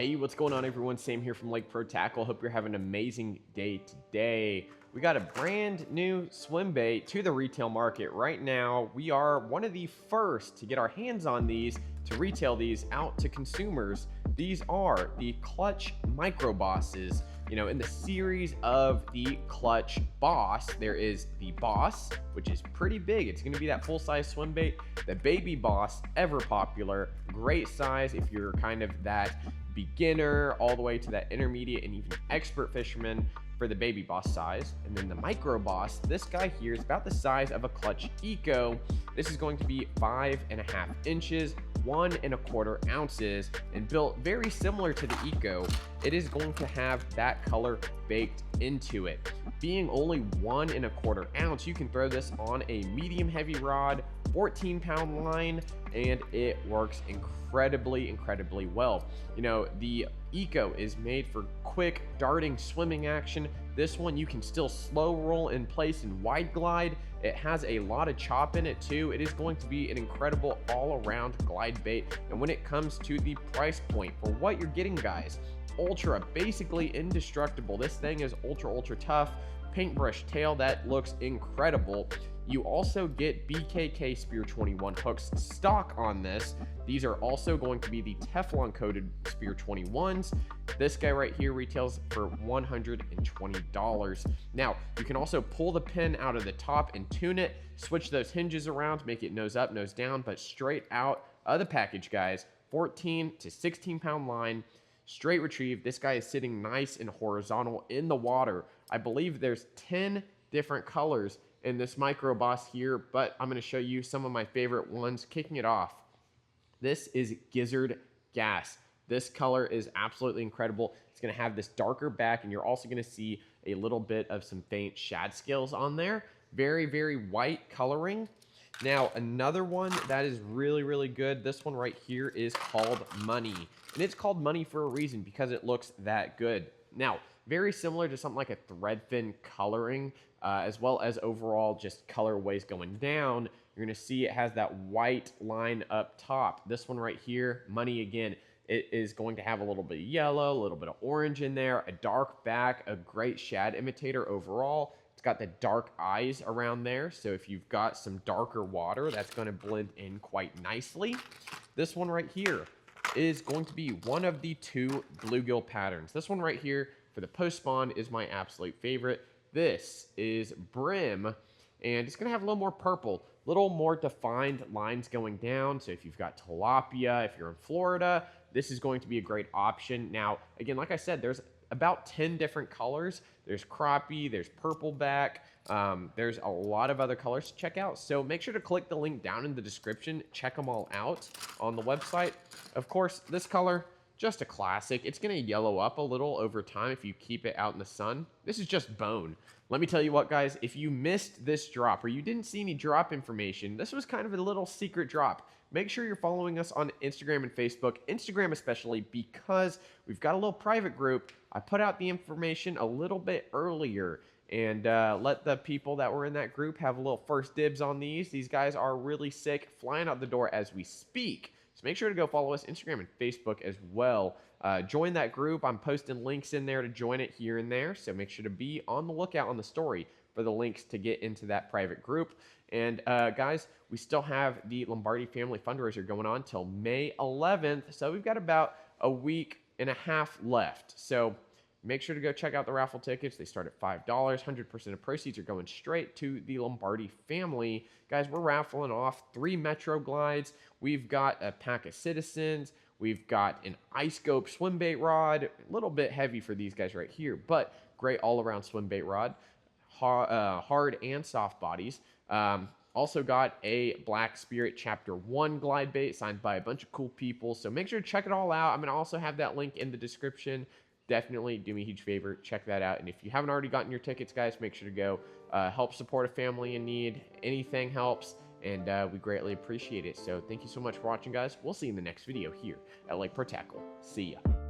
Hey, what's going on, everyone? Sam here from Lake Pro Tackle. Hope you're having an amazing day today. We got a brand new swim bait to the retail market right now. We are one of the first to get our hands on these, to retail these out to consumers. These are the Clutch Micro Bosses. You know, in the series of the Clutch Boss, there is the Boss, which is pretty big. It's going to be that full-size swim bait. The Baby Boss, ever popular, great size if you're kind of that beginner all the way to that intermediate and even expert fisherman for the Baby Boss size. And then the Micro Boss, this guy here is about the size of a Clutch Eco. This is going to be 5.5 inches, 1.25 ounces, and built very similar to the Eco. It is going to have that color baked into it. Being only 1.25 ounce, you can throw this on a medium heavy rod, 14-pound line, and it works incredibly well. You know, the Eco is made for quick darting swimming action. This one you can still slow roll in place and wide glide. It has a lot of chop in it too. It is going to be an incredible all-around glide bait. And when it comes to the price point for what you're getting, guys, ultra, basically indestructible. This thing is ultra tough. Paintbrush tail that looks incredible. You also get BKK Spear 21 hooks stock on this. These are also going to be the Teflon coated Spear 21s. This guy right here retails for $120. Now, you can also pull the pin out of the top and tune it, switch those hinges around, make it nose up, nose down, but straight out of the package, guys, 14 to 16-pound line, straight retrieve. This guy is sitting nice and horizontal in the water. I believe there's 10 different colors in this Micro Boss here, but I'm going to show you some of my favorite ones. Kicking it off, this is Gizzard Gas. This color is absolutely incredible. It's going to have this darker back, and you're also going to see a little bit of some faint shad scales on there. Very white coloring. Now, another one that is really good, this one right here is called Money. And it's called Money for a reason, because it looks that good. Now, very similar to something like a threadfin coloring, as well as overall just colorways going down. You're going to see it has that white line up top. This one right here, Money again, it is going to have a little bit of yellow, a little bit of orange in there, a dark back, a great shad imitator overall. It's got the dark eyes around there, so if you've got some darker water, that's going to blend in quite nicely. This one right here is going to be one of the two bluegill patterns. This one right here for the post spawn is my absolute favorite. This is Brim, and it's going to have a little more purple, a little more defined lines going down. So if you've got tilapia, if you're in Florida, this is going to be a great option. Now, again, like I said, there's about 10 different colors. There's crappie, there's purple back, there's a lot of other colors to check out. So make sure to click the link down in the description, check them all out on the website. Of course, this color, just a classic. It's going to yellow up a little over time if you keep it out in the sun. This is just bone. Let me tell you what, guys, if you missed this drop or you didn't see any drop information, this was kind of a little secret drop. Make sure you're following us on Instagram and Facebook, Instagram especially, because we've got a little private group. I put out the information a little bit earlier and let the people that were in that group have a little first dibs on these. These guys are really sick, flying out the door as we speak. So make sure to go follow us Instagram and Facebook as well. Join that group. I'm posting links in there to join it here and there. So make sure to be on the lookout on the story for the links to get into that private group. And guys, we still have the Lombardi Family Fundraiser going on till May 11th. So we've got about a week and a half left. So make sure to go check out the raffle tickets. They start at $5. 100% of proceeds are going straight to the Lombardi family. Guys, we're raffling off 3 Metro glides. We've got a pack of Citizens. We've got an ice scope swim bait rod. A little bit heavy for these guys right here, but great all-around swim bait rod. Hard and soft bodies. Also got a Black Spirit Chapter 1 glide bait signed by a bunch of cool people. So make sure to check it all out. I'm going to also have that link in the description. Definitely do me a huge favor, check that out. And if you haven't already gotten your tickets, guys, make sure to go help support a family in need. Anything helps, and we greatly appreciate it. So thank you so much for watching, guys. We'll see you in the next video here at Lake Pro Tackle. See ya.